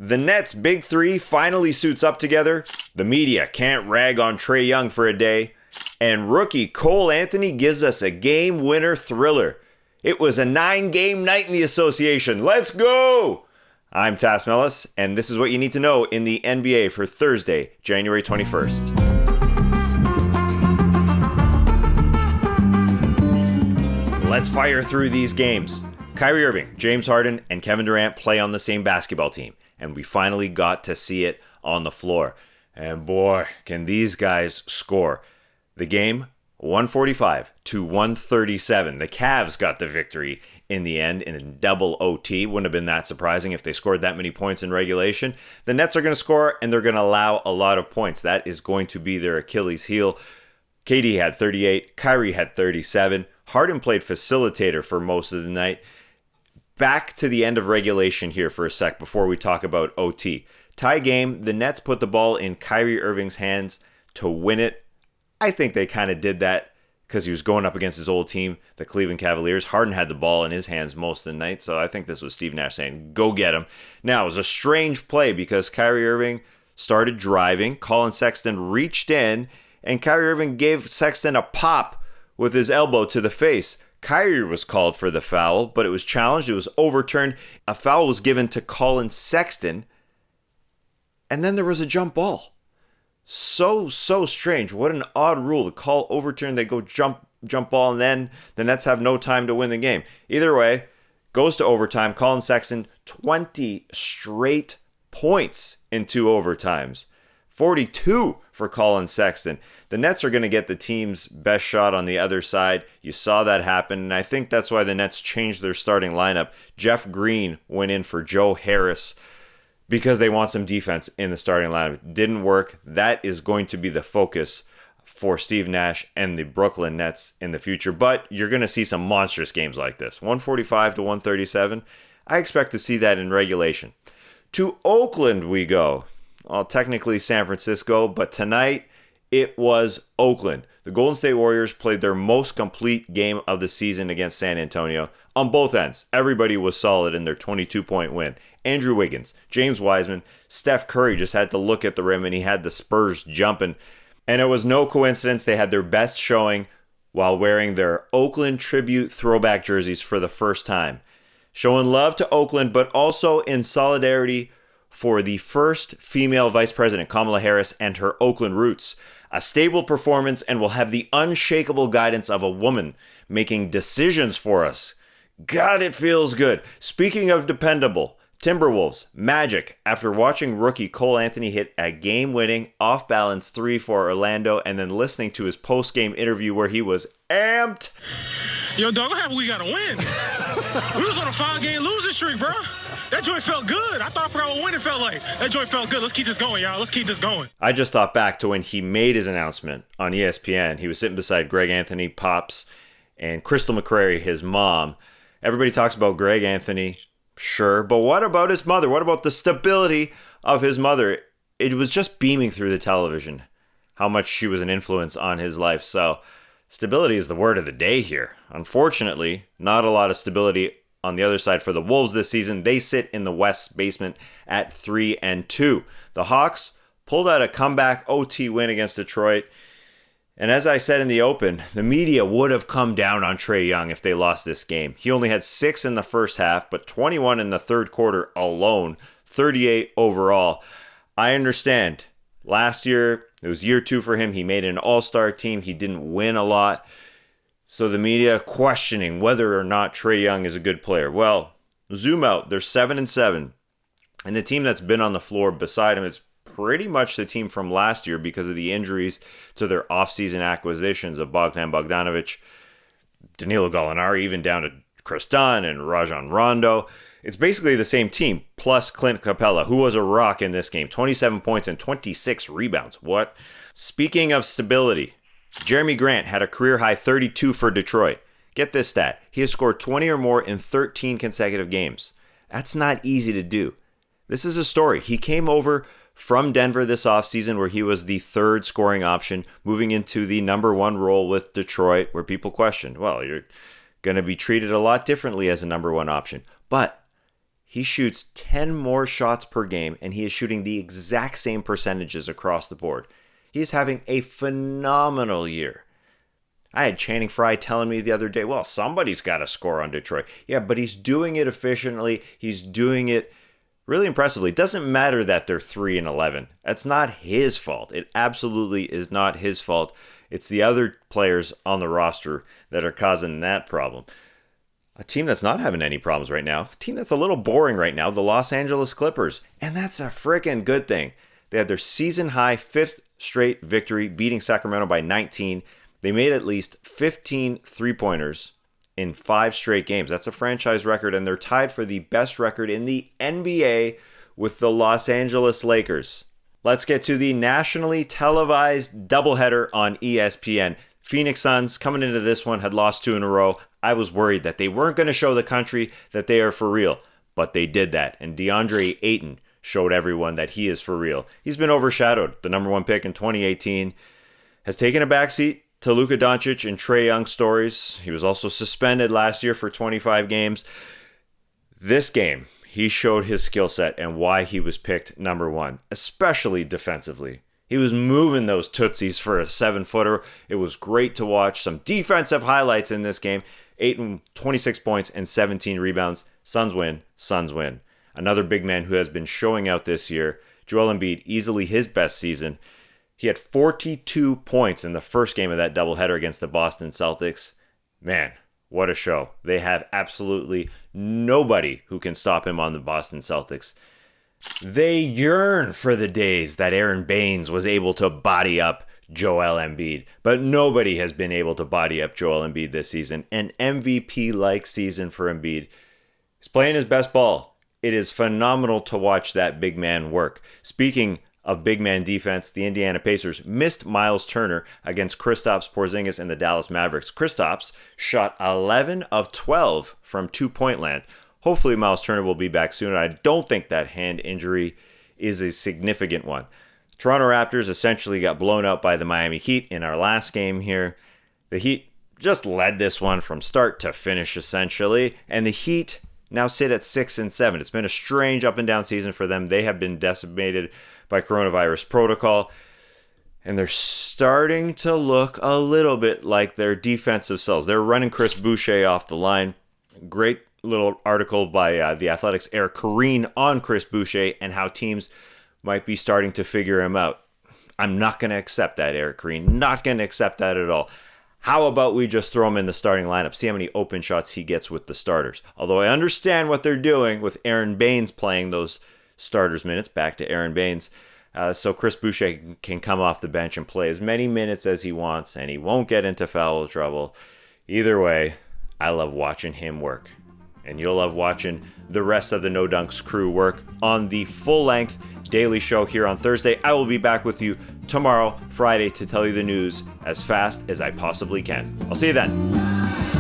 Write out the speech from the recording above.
The Nets' big three finally suits up together. The media can't rag on Trae Young for a day. And rookie Cole Anthony gives us a game winner thriller. It was a 9-game night in the association. Let's go! I'm Tas Mellis, and this is what you need to know in the NBA for Thursday, January 21st. Let's fire through these games. Kyrie Irving, James Harden, and Kevin Durant play on the same basketball team, and we finally got to see it on the floor. And boy, can these guys score. The game, 145-137. The Cavs got the victory in the end in a double OT. Wouldn't have been that surprising if they scored that many points in regulation. The Nets are going to score, and they're going to allow a lot of points. That is going to be their Achilles heel. KD had 38. Kyrie had 37. Harden played facilitator for most of the night. Back to the end of regulation here for a sec before we talk about OT. Tie game, the Nets put the ball in Kyrie Irving's hands to win it. I think they kind of did that because he was going up against his old team, the Cleveland Cavaliers. Harden had the ball in his hands most of the night, so I think this was Steve Nash saying, go get him. Now, it was a strange play because Kyrie Irving started driving. Collin Sexton reached in, and Kyrie Irving gave Sexton a pop with his elbow to the face. Kyrie was called for the foul, but it was challenged. It was overturned. A foul was given to Collin Sexton, and then there was a jump ball. So strange. What an odd rule. The call overturned, they go jump ball, and then the Nets have no time to win the game. Either way, goes to overtime. Collin Sexton, 20 straight points in 2 overtimes. 42 for Collin Sexton. The Nets are going to get the team's best shot on the other side. You saw that happen, and I think that's why the Nets changed their starting lineup. Jeff Green went in for Joe Harris because they want some defense in the starting lineup. It didn't work. That is going to be the focus for Steve Nash and the Brooklyn Nets in the future. But you're going to see some monstrous games like this. 145-137. I expect to see that in regulation. To Oakland we go. Well, technically San Francisco, but tonight it was Oakland. The Golden State Warriors played their most complete game of the season against San Antonio. On both ends, everybody was solid in their 22-point win. Andrew Wiggins, James Wiseman, Steph Curry just had to look at the rim and he had the Spurs jumping. And it was no coincidence they had their best showing while wearing their Oakland tribute throwback jerseys for the first time. Showing love to Oakland, but also in solidarity for the first female vice president, Kamala Harris, and her Oakland roots. A stable performance, and will have the unshakable guidance of a woman making decisions for us. God, it feels good. Speaking of dependable, Timberwolves, Magic, after watching rookie Cole Anthony hit a game-winning, off-balance 3 for Orlando, and then listening to his post-game interview where he was amped. Yo, dog, we gotta win. We was on a 5-game losing streak, bro. That joint felt good. I forgot what winning felt like. That joint felt good. Let's keep this going, y'all. Let's keep this going. I just thought back to when he made his announcement on ESPN. He was sitting beside Greg Anthony, Pops, and Crystal McCrary, his mom. Everybody talks about Greg Anthony, sure, but what about his mother? What about the stability of his mother? It was just beaming through the television how much she was an influence on his life. So stability is the word of the day here. Unfortunately, not a lot of stability on the other side for the Wolves this season. They sit in the West basement at 3-2. The Hawks pulled out a comeback OT win against Detroit. And as I said in the open, the media would have come down on Trae Young if they lost this game. He only had 6 in the first half, but 21 in the third quarter alone, 38 overall. I understand. Last year, it was year 2 for him. He made an all-star team. He didn't win a lot. So the media questioning whether or not Trae Young is a good player. Well, zoom out. They're 7-7. And the team that's been on the floor beside him is pretty much the team from last year because of the injuries to their offseason acquisitions of Bogdan Bogdanovic, Danilo Gallinari, even down to Chris Dunn and Rajon Rondo. It's basically the same team, plus Clint Capella, who was a rock in this game. 27 points and 26 rebounds. What? Speaking of stability, Jerami Grant had a career-high 32 for Detroit. Get this stat. He has scored 20 or more in 13 consecutive games. That's not easy to do. This is a story. He came over from Denver this offseason where he was the third scoring option, moving into the number 1 role with Detroit, where people questioned, well, you're going to be treated a lot differently as a number 1 option. But he shoots 10 more shots per game, and he is shooting the exact same percentages across the board. He is having a phenomenal year. I had Channing Frye telling me the other day, well, somebody's got to score on Detroit. Yeah, but he's doing it efficiently. He's doing it really impressively. It doesn't matter that they're 3-11. That's not his fault. It absolutely is not his fault. It's the other players on the roster that are causing that problem. A team that's not having any problems right now, a team that's a little boring right now, the Los Angeles Clippers. And that's a freaking good thing. They had their season-high 5th straight victory, beating Sacramento by 19. They made at least 15 three-pointers in 5 straight games. That's a franchise record, and they're tied for the best record in the NBA with the Los Angeles Lakers. Let's get to the nationally televised doubleheader on ESPN. Phoenix Suns, coming into this one, had lost 2 in a row. I was worried that they weren't going to show the country that they are for real, but they did that. And Deandre Ayton showed everyone that he is for real. He's been overshadowed. The number 1 pick in 2018 has taken a backseat to Luka Doncic and Trae Young stories. He was also suspended last year for 25 games. This game, he showed his skill set and why he was picked number 1, especially defensively. He was moving those tootsies for a 7-footer. It was great to watch. Some defensive highlights in this game. Ayton, 26 points and 17 rebounds. Suns win. Suns win. Another big man who has been showing out this year. Joel Embiid, easily his best season. He had 42 points in the first game of that doubleheader against the Boston Celtics. Man, what a show. They have absolutely nobody who can stop him on the Boston Celtics. They yearn for the days that Aaron Baines was able to body up Joel Embiid, but nobody has been able to body up Joel Embiid this season. An MVP-like season for Embiid. He's playing his best ball. It is phenomenal to watch that big man work. Speaking of big man defense, the Indiana Pacers missed Miles Turner against Kristaps Porzingis and the Dallas Mavericks. Kristaps shot 11 of 12 from 2-point land. Hopefully Miles Turner will be back soon. I don't think that hand injury is a significant one. Toronto Raptors essentially got blown out by the Miami Heat in our last game here. The Heat just led this one from start to finish essentially, and the Heat now sit at 6-7. It's been a strange up and down season for them. They have been decimated by coronavirus protocol, and they're starting to look a little bit like their defensive selves. They're running Chris Boucher off the line. Great little article by The Athletic's Eric Kareen on Chris Boucher and how teams might be starting to figure him out. I'm not going to accept that, Eric Kareen. Not going to accept that at all. How about we just throw him in the starting lineup, see how many open shots he gets with the starters? Although I understand what they're doing with Aaron Baines playing those starters minutes, back to Aaron Baines, so Chris Boucher can come off the bench and play as many minutes as he wants, and he won't get into foul trouble. Either way, I love watching him work. And you'll love watching the rest of the No Dunks crew work on the full-length daily show here on Thursday. I will be back with you tomorrow, Friday, to tell you the news as fast as I possibly can. I'll see you then.